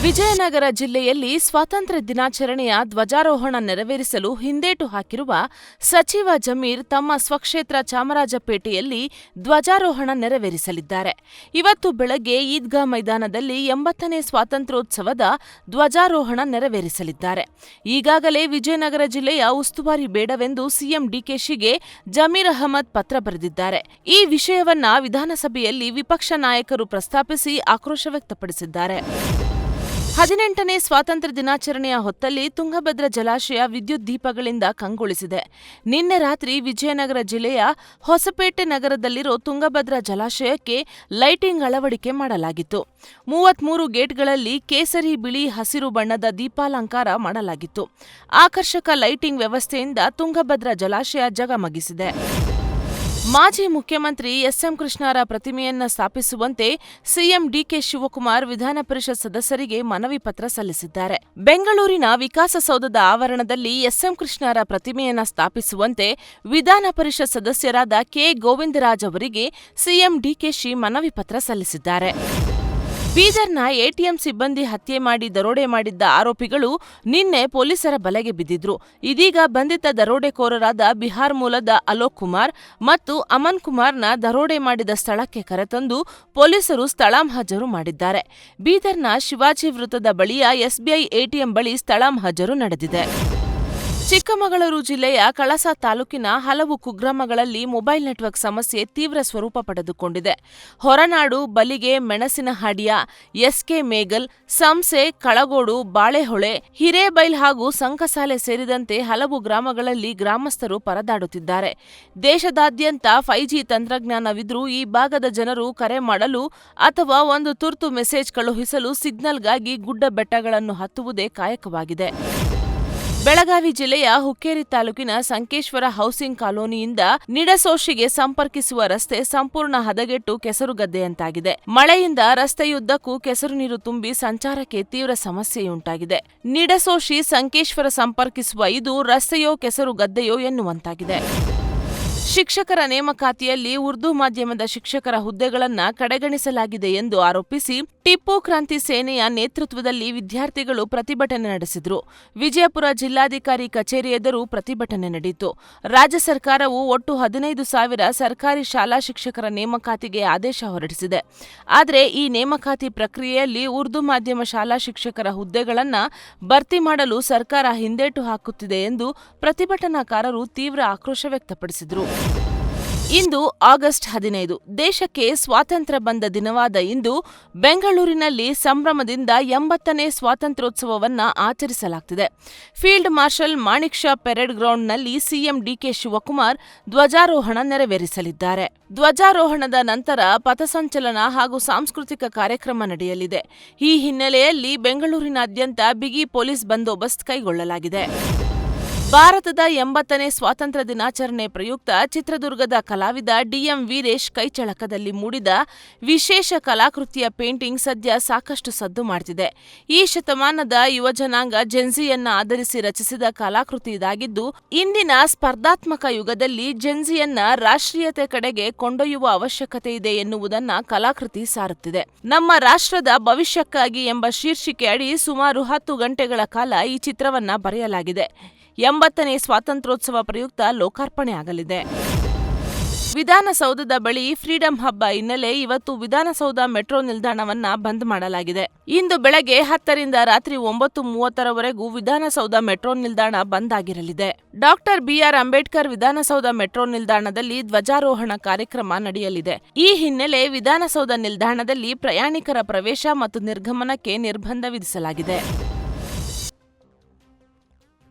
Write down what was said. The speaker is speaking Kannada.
ವಿಜಯನಗರ ಜಿಲ್ಲೆಯಲ್ಲಿ ಸ್ವಾತಂತ್ರ್ಯ ದಿನಾಚರಣೆಯ ಧ್ವಜಾರೋಹಣ ನೆರವೇರಿಸಲು ಹಿಂದೇಟು ಹಾಕಿರುವ ಸಚಿವ ಜಮೀರ್ ತಮ್ಮ ಸ್ವಕ್ಷೇತ್ರ ಚಾಮರಾಜಪೇಟೆಯಲ್ಲಿ ಧ್ವಜಾರೋಹಣ ನೆರವೇರಿಸಲಿದ್ದಾರೆ. ಇವತ್ತು ಬೆಳಗ್ಗೆ ಈದ್ಗಾ ಮೈದಾನದಲ್ಲಿ 80ನೇ ಸ್ವಾತಂತ್ರ್ಯೋತ್ಸವದ ಧ್ವಜಾರೋಹಣ ನೆರವೇರಿಸಲಿದ್ದಾರೆ. ಈಗಾಗಲೇ ವಿಜಯನಗರ ಜಿಲ್ಲೆಯ ಉಸ್ತುವಾರಿ ಬೇಡವೆಂದು ಸಿಎಂ ಡಿಕೆಶಿಗೆ ಜಮೀರ್ ಅಹಮದ್ ಪತ್ರ ಬರೆದಿದ್ದಾರೆ. ಈ ವಿಷಯವನ್ನ ವಿಧಾನಸಭೆಯಲ್ಲಿ ವಿಪಕ್ಷ ನಾಯಕರು ಪ್ರಸ್ತಾಪಿಸಿ ಆಕ್ರೋಶ ವ್ಯಕ್ತಪಡಿಸಿದ್ದಾರೆ. 18ನೇ ಸ್ವಾತಂತ್ರ್ಯ ದಿನಾಚರಣೆಯ ಹೊತ್ತಲ್ಲಿ ತುಂಗಭದ್ರಾ ಜಲಾಶಯ ವಿದ್ಯುತ್ ದೀಪಗಳಿಂದ ಕಂಗೊಳಿಸಿದೆ. ನಿನ್ನೆ ರಾತ್ರಿ ವಿಜಯನಗರ ಜಿಲ್ಲೆಯ ಹೊಸಪೇಟೆ ನಗರದಲ್ಲಿರೋ ತುಂಗಭದ್ರಾ ಜಲಾಶಯಕ್ಕೆ ಲೈಟಿಂಗ್ ಅಳವಡಿಕೆ ಮಾಡಲಾಗಿತ್ತು. 33 ಗೇಟ್ಗಳಲ್ಲಿ ಕೇಸರಿ, ಬಿಳಿ, ಹಸಿರು ಬಣ್ಣದ ದೀಪಾಲಂಕಾರ ಮಾಡಲಾಗಿತ್ತು. ಆಕರ್ಷಕ ಲೈಟಿಂಗ್ ವ್ಯವಸ್ಥೆಯಿಂದ ತುಂಗಭದ್ರಾ ಜಲಾಶಯ ಜಗಮಗಿಸಿದೆ. ಮಾಜಿ ಮುಖ್ಯಮಂತ್ರಿ ಎಸ್ಎಂ ಕೃಷ್ಣರ ಪ್ರತಿಮೆಯನ್ನ ಸ್ಥಾಪಿಸುವಂತೆ ಸಿಎಂ ಡಿಕೆ ಶಿವಕುಮಾರ್ ವಿಧಾನಪರಿಷತ್ ಸದಸ್ಯರಿಗೆ ಮನವಿ ಪತ್ರ ಸಲ್ಲಿಸಿದ್ದಾರೆ. ಬೆಂಗಳೂರಿನ ವಿಕಾಸಸೌಧದ ಆವರಣದಲ್ಲಿ ಎಸ್ಎಂ ಕೃಷ್ಣರ ಪ್ರತಿಮೆಯನ್ನ ಸ್ಥಾಪಿಸುವಂತೆ ವಿಧಾನಪರಿಷತ್ ಸದಸ್ಯರಾದ ಕೆ ಗೋವಿಂದರಾಜ್ ಅವರಿಗೆ ಸಿಎಂ ಡಿಕೆಶಿ ಮನವಿ ಪತ್ರ ಸಲ್ಲಿಸಿದ್ದಾರೆ. ಬೀದರ್ನ ಎಟಿಎಂ ಸಿಬ್ಬಂದಿ ಹತ್ಯೆ ಮಾಡಿ ದರೋಡೆ ಮಾಡಿದ್ದ ಆರೋಪಿಗಳು ನಿನ್ನೆ ಪೊಲೀಸರ ಬಲೆಗೆ ಬಿದ್ದಿದ್ರು. ಇದೀಗ ಬಂಧಿತ ದರೋಡೆಕೋರರಾದ ಬಿಹಾರ್ ಮೂಲದ ಅಲೋಕ್ ಕುಮಾರ್ ಮತ್ತು ಅಮನ್ ಕುಮಾರ್ನ ದರೋಡೆ ಮಾಡಿದ ಸ್ಥಳಕ್ಕೆ ಕರೆತಂದು ಪೊಲೀಸರು ಸ್ಥಳ ಮಹಜರು ಮಾಡಿದ್ದಾರೆ. ಬೀದರ್ನ ಶಿವಾಜಿ ವೃತ್ತದ ಬಳಿಯ ಎಸ್ಬಿಐ ಎಟಿಎಂ ಬಳಿ ಸ್ಥಳ ಮಹಜರು ನಡೆದಿದೆ. ಚಿಕ್ಕಮಗಳೂರು ಜಿಲ್ಲೆಯ ಕಳಸಾ ತಾಲೂಕಿನ ಹಲವು ಕುಗ್ರಾಮಗಳಲ್ಲಿ ಮೊಬೈಲ್ ನೆಟ್ವರ್ಕ್ ಸಮಸ್ಯೆ ತೀವ್ರ ಸ್ವರೂಪ ಪಡೆದುಕೊಂಡಿದೆ. ಹೊರನಾಡು, ಬಲಿಗೆ, ಮೆಣಸಿನಹಾಡಿಯ, ಎಸ್ಕೆ ಮೇಗಲ್, ಸಂಸೆ, ಕಳಗೋಡು, ಬಾಳೆಹೊಳೆ, ಹಿರೇಬೈಲ್ ಹಾಗೂ ಸಂಕಸಾಲೆ ಸೇರಿದಂತೆ ಹಲವು ಗ್ರಾಮಗಳಲ್ಲಿ ಗ್ರಾಮಸ್ಥರು ಪರದಾಡುತ್ತಿದ್ದಾರೆ. ದೇಶದಾದ್ಯಂತ 5G ತಂತ್ರಜ್ಞಾನವಿದ್ರೂ ಈ ಭಾಗದ ಜನರು ಕರೆ ಮಾಡಲು ಅಥವಾ ಒಂದು ತುರ್ತು ಮೆಸೇಜ್ ಕಳುಹಿಸಲು ಸಿಗ್ನಲ್ಗಾಗಿ ಗುಡ್ಡ ಬೆಟ್ಟಗಳನ್ನು ಹತ್ತುವುದೇ ಕಾಯಕವಾಗಿದೆ. ಬೆಳಗಾವಿ ಜಿಲ್ಲೆಯ ಹುಕ್ಕೇರಿ ತಾಲೂಕಿನ ಸಂಕೇಶ್ವರ ಹೌಸಿಂಗ್ ಕಾಲೋನಿಯಿಂದ ನಿಡಸೋಶಿಗೆ ಸಂಪರ್ಕಿಸುವ ರಸ್ತೆ ಸಂಪೂರ್ಣ ಹದಗೆಟ್ಟು ಕೆಸರುಗದ್ದೆಯಂತಾಗಿದೆ. ಮಳೆಯಿಂದ ರಸ್ತೆಯುದ್ದಕ್ಕೂ ಕೆಸರು ನೀರು ತುಂಬಿ ಸಂಚಾರಕ್ಕೆ ತೀವ್ರ ಸಮಸ್ಯೆಯುಂಟಾಗಿದೆ. ನಿಡಸೋಶಿ ಸಂಕೇಶ್ವರ ಸಂಪರ್ಕಿಸುವ ಇದು ರಸ್ತೆಯೋ ಕೆಸರು ಗದ್ದೆಯೋ ಎನ್ನುವಂತಾಗಿದೆ. ಶಿಕ್ಷಕರ ನೇಮಕಾತಿಯಲ್ಲಿ ಉರ್ದು ಮಾಧ್ಯಮದ ಶಿಕ್ಷಕರ ಹುದ್ದೆಗಳನ್ನು ಕಡೆಗಣಿಸಲಾಗಿದೆ ಎಂದು ಆರೋಪಿಸಿ ಟಿಪ್ಪು ಕ್ರಾಂತಿ ಸೇನೆಯ ನೇತೃತ್ವದಲ್ಲಿ ವಿದ್ಯಾರ್ಥಿಗಳು ಪ್ರತಿಭಟನೆ ನಡೆಸಿದರು. ವಿಜಯಪುರ ಜಿಲ್ಲಾಧಿಕಾರಿ ಕಚೇರಿ ಎದುರು ಪ್ರತಿಭಟನೆ ನಡೆಯಿತು. ರಾಜ್ಯ ಸರ್ಕಾರವು ಒಟ್ಟು 15,000 ಸರ್ಕಾರಿ ಶಾಲಾ ಶಿಕ್ಷಕರ ನೇಮಕಾತಿಗೆ ಆದೇಶ ಹೊರಡಿಸಿದೆ. ಆದರೆ ಈ ನೇಮಕಾತಿ ಪ್ರಕ್ರಿಯೆಯಲ್ಲಿ ಉರ್ದು ಮಾಧ್ಯಮ ಶಾಲಾ ಶಿಕ್ಷಕರ ಹುದ್ದೆಗಳನ್ನು ಭರ್ತಿ ಮಾಡಲು ಸರ್ಕಾರ ಹಿಂದೇಟು ಹಾಕುತ್ತಿದೆ ಎಂದು ಪ್ರತಿಭಟನಾಕಾರರು ತೀವ್ರ ಆಕ್ರೋಶ ವ್ಯಕ್ತಪಡಿಸಿದರು. ಇಂದು ಆಗಸ್ಟ್ 15 ದೇಶಕ್ಕೆ ಸ್ವಾತಂತ್ರ್ಯ ಬಂದ ದಿನವಾದ ಇಂದು ಬೆಂಗಳೂರಿನಲ್ಲಿ ಸಂಭ್ರಮದಿಂದ 80ನೇ ಸ್ವಾತಂತ್ರ್ಯೋತ್ಸವವನ್ನು ಆಚರಿಸಲಾಗುತ್ತಿದೆ. Field marshal Manekshaw parade ಗ್ರೌಂಡ್ನಲ್ಲಿ ಸಿಎಂ ಡಿಕೆ ಶಿವಕುಮಾರ್ ಧ್ವಜಾರೋಹಣ ನೆರವೇರಿಸಲಿದ್ದಾರೆ. ಧ್ವಜಾರೋಹಣದ ನಂತರ ಪಥಸಂಚಲನ ಹಾಗೂ ಸಾಂಸ್ಕೃತಿಕ ಕಾರ್ಯಕ್ರಮ ನಡೆಯಲಿದೆ. ಈ ಹಿನ್ನೆಲೆಯಲ್ಲಿ ಬೆಂಗಳೂರಿನಾದ್ಯಂತ ಬಿಗಿ ಪೊಲೀಸ್ ಬಂದೋಬಸ್ತ್ ಕೈಗೊಳ್ಳಲಾಗಿದೆ. ಭಾರತದ 80ನೇ ಸ್ವಾತಂತ್ರ್ಯ ದಿನಾಚರಣೆ ಪ್ರಯುಕ್ತ ಚಿತ್ರದುರ್ಗದ ಕಲಾವಿದ ಡಿಎಂ ವೀರೇಶ್ ಕೈಚಳಕದಲ್ಲಿ ಮೂಡಿದ ವಿಶೇಷ ಕಲಾಕೃತಿಯ ಪೇಂಟಿಂಗ್ ಸದ್ಯ ಸಾಕಷ್ಟು ಸದ್ದು ಮಾಡ್ತಿದೆ. ಈ ಶತಮಾನದ ಯುವಜನಾಂಗ ಜೆನ್ಜಿಯನ್ನ ಆಧರಿಸಿ ರಚಿಸಿದ ಕಲಾಕೃತಿ ಇದಾಗಿದ್ದು, ಇಂದಿನ ಸ್ಪರ್ಧಾತ್ಮಕ ಯುಗದಲ್ಲಿ ಜೆನ್ಜಿಯನ್ನ ರಾಷ್ಟ್ರೀಯತೆ ಕಡೆಗೆ ಕೊಂಡೊಯ್ಯುವ ಅವಶ್ಯಕತೆ ಇದೆ ಎನ್ನುವುದನ್ನ ಕಲಾಕೃತಿ ಸಾರುತ್ತಿದೆ. ನಮ್ಮ ರಾಷ್ಟ್ರದ ಭವಿಷ್ಯಕ್ಕಾಗಿ ಎಂಬ ಶೀರ್ಷಿಕೆ ಅಡಿ ಸುಮಾರು 10 ಗಂಟೆಗಳ ಕಾಲ ಈ ಚಿತ್ರವನ್ನ ಬರೆಯಲಾಗಿದೆ. 80ನೇ ಸ್ವಾತಂತ್ರ್ಯೋತ್ಸವ ಪ್ರಯುಕ್ತ ಲೋಕಾರ್ಪಣೆಯಾಗಲಿದೆ. ವಿಧಾನಸೌಧದ ಬಳಿ ಫ್ರೀಡಂ ಹಬ್ಬ ಹಿನ್ನೆಲೆ ಇವತ್ತು ವಿಧಾನಸೌಧ ಮೆಟ್ರೋ ನಿಲ್ದಾಣವನ್ನ ಬಂದ್ ಮಾಡಲಾಗಿದೆ. ಇಂದು ಬೆಳಗ್ಗೆ 10ರಿಂದ ರಾತ್ರಿ 9:30ರವರೆಗೂ ವಿಧಾನಸೌಧ ಮೆಟ್ರೋ ನಿಲ್ದಾಣ ಬಂದ್ ಆಗಿರಲಿದೆ. Doctor BR Ambedkar Vidhana Soudha metro ನಿಲ್ದಾಣದಲ್ಲಿ ಧ್ವಜಾರೋಹಣ ಕಾರ್ಯಕ್ರಮ ನಡೆಯಲಿದೆ. ಈ ಹಿನ್ನೆಲೆ ವಿಧಾನಸೌಧ ನಿಲ್ದಾಣದಲ್ಲಿ ಪ್ರಯಾಣಿಕರ ಪ್ರವೇಶ ಮತ್ತು ನಿರ್ಗಮನಕ್ಕೆ ನಿರ್ಬಂಧ ವಿಧಿಸಲಾಗಿದೆ.